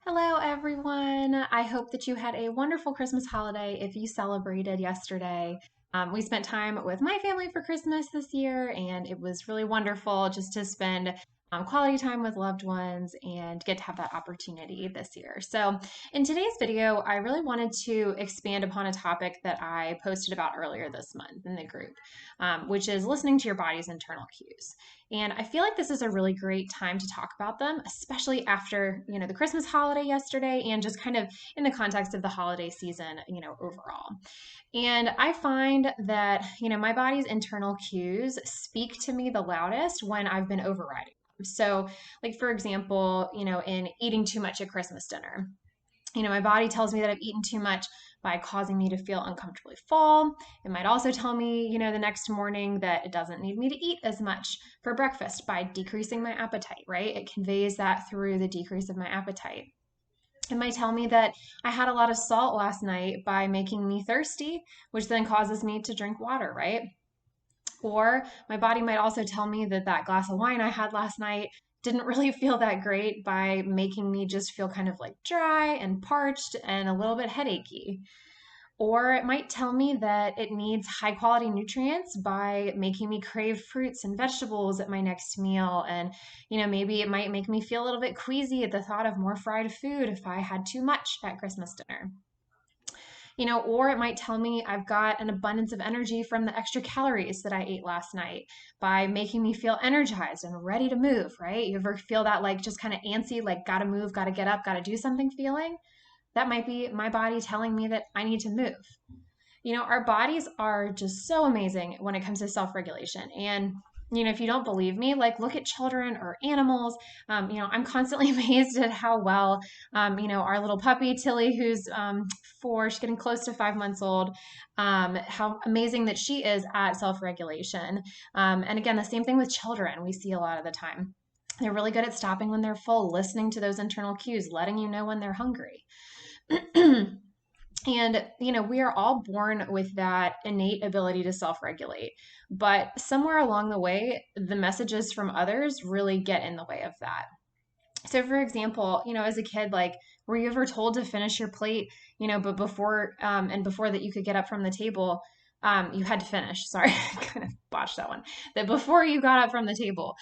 Hello, everyone. I hope that you had a wonderful Christmas holiday if you celebrated yesterday. We spent time with my family for Christmas this year, and it was really wonderful just to spend quality time with loved ones and get to have that opportunity this year. So, in today's video, I really wanted to expand upon a topic that I posted about earlier this month in the group, which is listening to your body's internal cues. And I feel like this is a really great time to talk about them, especially after, the Christmas holiday yesterday and just kind of in the context of the holiday season, overall. And I find that, my body's internal cues speak to me the loudest when I've been overriding them. So, like for example, in eating too much at Christmas dinner, my body tells me that I've eaten too much by causing me to feel uncomfortably full. It might also tell me, the next morning that it doesn't need me to eat as much for breakfast by decreasing my appetite, right? It conveys that through the decrease of my appetite. It might tell me that I had a lot of salt last night by making me thirsty, which then causes me to drink water, right? Or my body might also tell me that that glass of wine I had last night didn't really feel that great by making me just feel kind of like dry and parched and a little bit headachy. Or it might tell me that it needs high quality nutrients by making me crave fruits and vegetables at my next meal. And, maybe it might make me feel a little bit queasy at the thought of more fried food if I had too much at Christmas dinner. Or it might tell me I've got an abundance of energy from the extra calories that I ate last night by making me feel energized and ready to move, right? You ever feel that like just kind of antsy, like gotta move, gotta get up, gotta do something feeling? That might be my body telling me that I need to move. Our bodies are just so amazing when it comes to self regulation. And if you don't believe me, like look at children or animals. I'm constantly amazed at how well, our little puppy Tilly, who's 4, she's getting close to 5 months old, how amazing that she is at self regulation. And again, the same thing with children, we see a lot of the time. They're really good at stopping when they're full, listening to those internal cues, letting you know when they're hungry. And, we are all born with that innate ability to self regulate. But somewhere along the way, the messages from others really get in the way of that. So, for example, as a kid, like, were you ever told to finish your plate, but before that you could get up from the table, you had to finish. Sorry, I kind of botched that one. That before you got up from the table,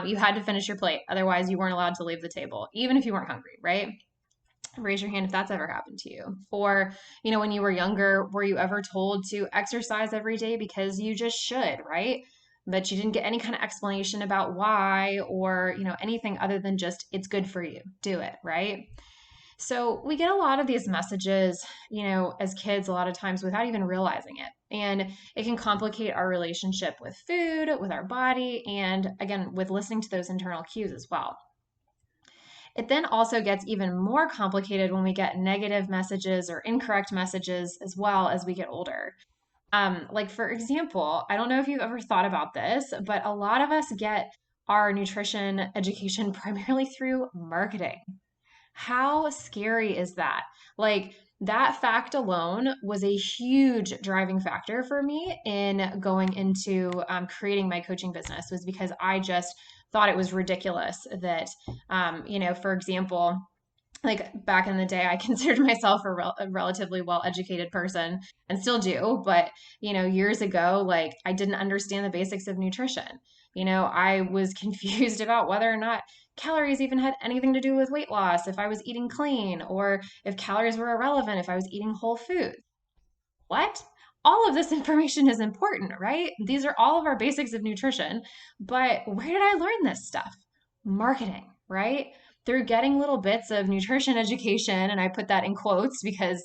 you had to finish your plate. Otherwise, you weren't allowed to leave the table, even if you weren't hungry, right? Raise your hand if that's ever happened to you. Or, when you were younger, were you ever told to exercise every day because you just should, right? But you didn't get any kind of explanation about why or, anything other than just it's good for you. Do it, right? So we get a lot of these messages, as kids a lot of times without even realizing it. And it can complicate our relationship with food, with our body, and again, with listening to those internal cues as well. It then also gets even more complicated when we get negative messages or incorrect messages as well as we get older. Like, for example, I don't know if you've ever thought about this, but a lot of us get our nutrition education primarily through marketing. How scary is that? Like, that fact alone was a huge driving factor for me in going into creating my coaching business, was because I just thought it was ridiculous that, for example, like back in the day, I considered myself a relatively well educated person and still do. But, years ago, like I didn't understand the basics of nutrition. I was confused about whether or not calories even had anything to do with weight loss, if I was eating clean, or if calories were irrelevant, if I was eating whole food. What? All of this information is important, right? These are all of our basics of nutrition. But where did I learn this stuff? Marketing, right? Through getting little bits of nutrition education, and I put that in quotes because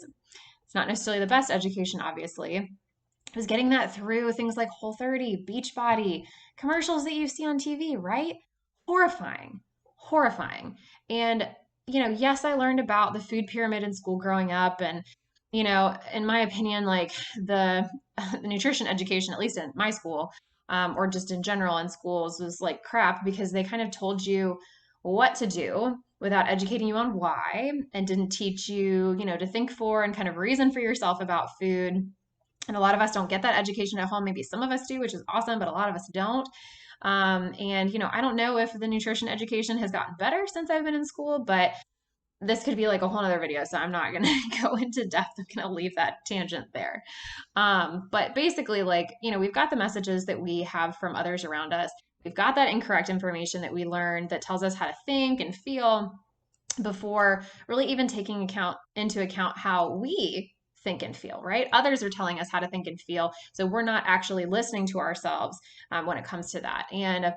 it's not necessarily the best education, obviously. I was getting that through things like Whole30, Beachbody, commercials that you see on TV, right? Horrifying, horrifying. And, yes, I learned about the food pyramid in school growing up. And, in my opinion, like the nutrition education, at least in my school, or just in general in schools, was like crap because they kind of told you what to do without educating you on why and didn't teach you, to think for and kind of reason for yourself about food. And a lot of us don't get that education at home. Maybe some of us do, which is awesome, but a lot of us don't. And I don't know if the nutrition education has gotten better since I've been in school, but this could be like a whole other video, so I'm not going to go into depth. I'm going to leave that tangent there. But basically, like, we've got the messages that we have from others around us. We've got that incorrect information that we learned that tells us how to think and feel before really even taking into account how we think and feel, right? Others are telling us how to think and feel. So we're not actually listening to ourselves when it comes to that. And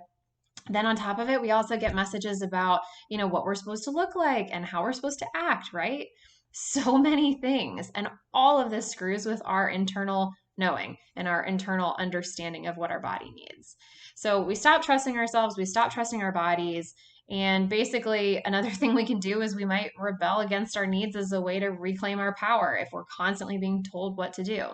then on top of it, we also get messages about, what we're supposed to look like and how we're supposed to act, right? So many things. And all of this screws with our internal knowing and our internal understanding of what our body needs. So we stop trusting ourselves, we stop trusting our bodies. And basically, another thing we can do is we might rebel against our needs as a way to reclaim our power if we're constantly being told what to do.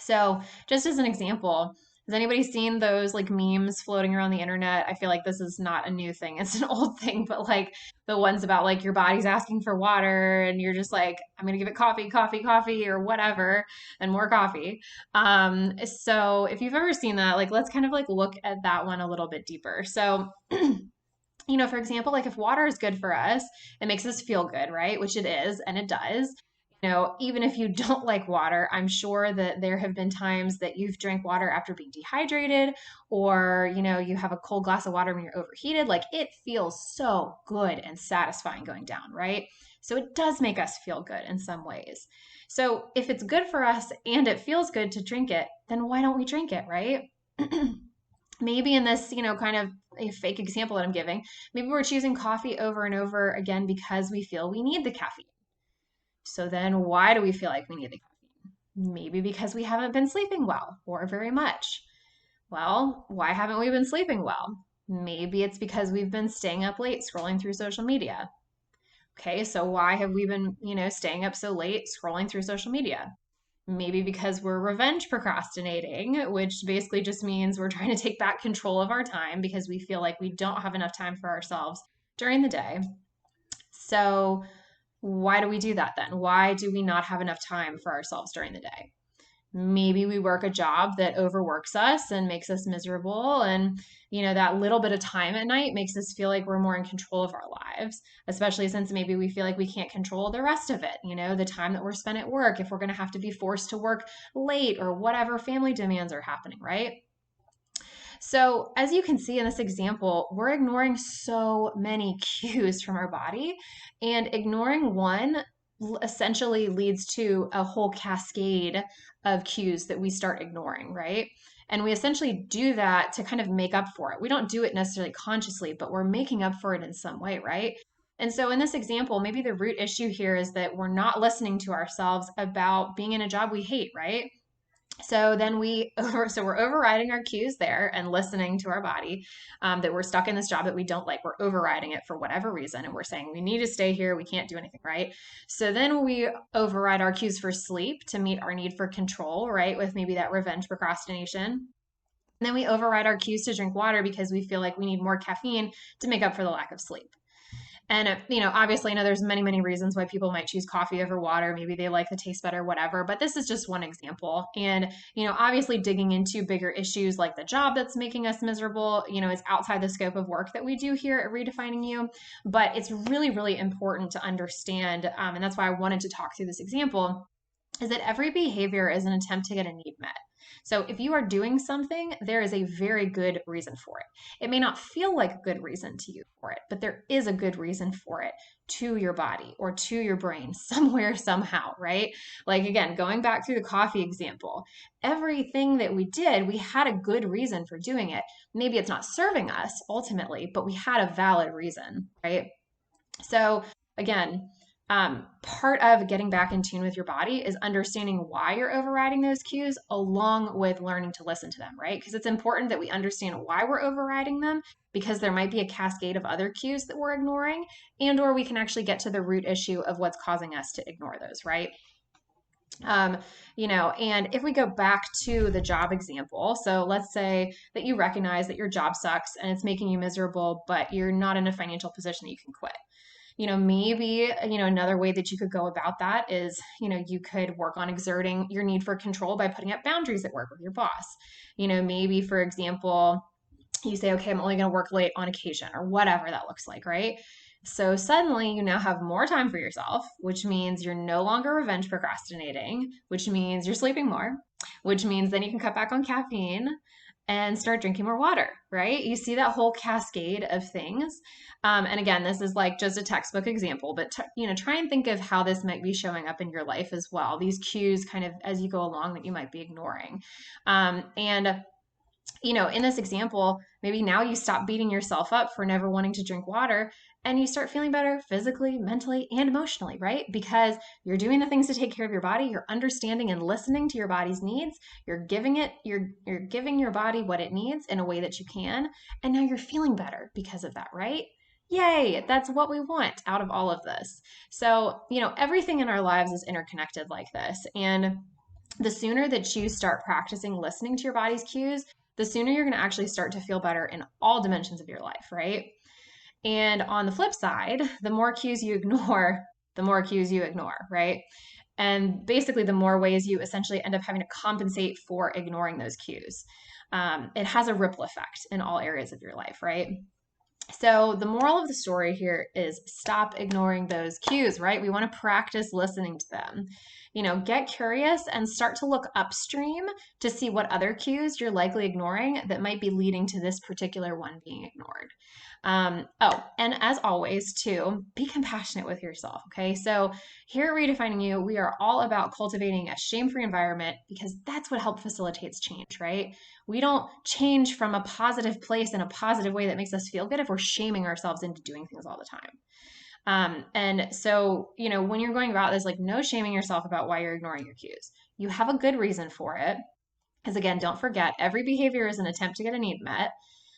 So, just as an example, has anybody seen those like memes floating around the internet? I feel like this is not a new thing, it's an old thing, but like the ones about like your body's asking for water and you're just like, I'm going to give it coffee, coffee, coffee, or whatever, and more coffee. So, if you've ever seen that, like let's kind of like look at that one a little bit deeper. So, for example, like if water is good for us, it makes us feel good, right? Which it is, and it does. Even if you don't like water, I'm sure that there have been times that you've drank water after being dehydrated, or, you have a cold glass of water when you're overheated. Like it feels so good and satisfying going down, right? So it does make us feel good in some ways. So if it's good for us and it feels good to drink it, then why don't we drink it, right? Maybe in this, kind of a fake example that I'm giving, maybe we're choosing coffee over and over again because we feel we need the caffeine. So then why do we feel like we need the caffeine? Maybe because we haven't been sleeping well or very much. Well, why haven't we been sleeping well? Maybe it's because we've been staying up late scrolling through social media. Okay, so why have we been, staying up so late scrolling through social media? Maybe because we're revenge procrastinating, which basically just means we're trying to take back control of our time because we feel like we don't have enough time for ourselves during the day. So, why do we do that then? Why do we not have enough time for ourselves during the day? Maybe we work a job that overworks us and makes us miserable. And, that little bit of time at night makes us feel like we're more in control of our lives, especially since maybe we feel like we can't control the rest of it. The time that we're spent at work, if we're going to have to be forced to work late or whatever family demands are happening, right? So, as you can see in this example, we're ignoring so many cues from our body, and ignoring one essentially leads to a whole cascade of cues that we start ignoring, right? And we essentially do that to kind of make up for it. We don't do it necessarily consciously, but we're making up for it in some way, right? And so in this example, maybe the root issue here is that we're not listening to ourselves about being in a job we hate, right? So then we're overriding our cues there and listening to our body, that we're stuck in this job that we don't like. We're overriding it for whatever reason. And we're saying we need to stay here. We can't do anything, right? So then we override our cues for sleep to meet our need for control, right? With maybe that revenge procrastination. And then we override our cues to drink water because we feel like we need more caffeine to make up for the lack of sleep. And, obviously, there's many, many reasons why people might choose coffee over water. Maybe they like the taste better, whatever. But this is just one example. And, obviously digging into bigger issues like the job that's making us miserable, is outside the scope of work that we do here at Redefining You. But it's really, really important to understand. And that's why I wanted to talk through this example, is that every behavior is an attempt to get a need met. So if you are doing something, there is a very good reason for it. It may not feel like a good reason to you for it, but there is a good reason for it to your body or to your brain somewhere, somehow, right? Like again, going back through the coffee example, everything that we did, we had a good reason for doing it. Maybe it's not serving us ultimately, but we had a valid reason, right? So again, part of getting back in tune with your body is understanding why you're overriding those cues along with learning to listen to them, right? Because it's important that we understand why we're overriding them, because there might be a cascade of other cues that we're ignoring, and or we can actually get to the root issue of what's causing us to ignore those, right? And if we go back to the job example, so let's say that you recognize that your job sucks and it's making you miserable, but you're not in a financial position that you can quit. Maybe, another way that you could go about that is, you could work on exerting your need for control by putting up boundaries at work with your boss. Maybe, for example, you say, okay, I'm only going to work late on occasion or whatever that looks like, right? So suddenly you now have more time for yourself, which means you're no longer revenge procrastinating, which means you're sleeping more, which means then you can cut back on caffeine and start drinking more water, right? You see that whole cascade of things. And again, this is like just a textbook example, but try and think of how this might be showing up in your life as well. These cues kind of as you go along that you might be ignoring. And in this example, maybe now you stop beating yourself up for never wanting to drink water and you start feeling better physically, mentally, and emotionally, right? Because you're doing the things to take care of your body, you're understanding and listening to your body's needs, you're giving your body what it needs in a way that you can, and now you're feeling better because of that, right? Yay, that's what we want out of all of this. So, everything in our lives is interconnected like this. And the sooner that you start practicing listening to your body's cues, the sooner you're going to actually start to feel better in all dimensions of your life, right? And on the flip side, the more cues you ignore, the more cues you ignore, right? And basically, the more ways you essentially end up having to compensate for ignoring those cues. It has a ripple effect in all areas of your life, right? So, the moral of the story here is stop ignoring those cues, right? We want to practice listening to them. Get curious and start to look upstream to see what other cues you're likely ignoring that might be leading to this particular one being ignored. And as always, too, be compassionate with yourself. Okay. So, here at Redefining You, we are all about cultivating a shame free environment because that's what helps facilitates change, right? We don't change from a positive place in a positive way that makes us feel good if we're shaming ourselves into doing things all the time. And so, when you're going about this, like no shaming yourself about why you're ignoring your cues. You have a good reason for it. Because again, don't forget, every behavior is an attempt to get a need met.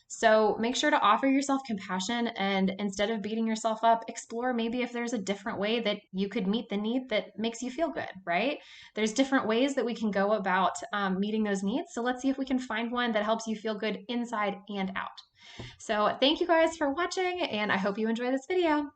So make sure to offer yourself compassion and instead of beating yourself up, explore maybe if there's a different way that you could meet the need that makes you feel good, right? There's different ways that we can go about meeting those needs. So let's see if we can find one that helps you feel good inside and out. So thank you guys for watching, and I hope you enjoy this video.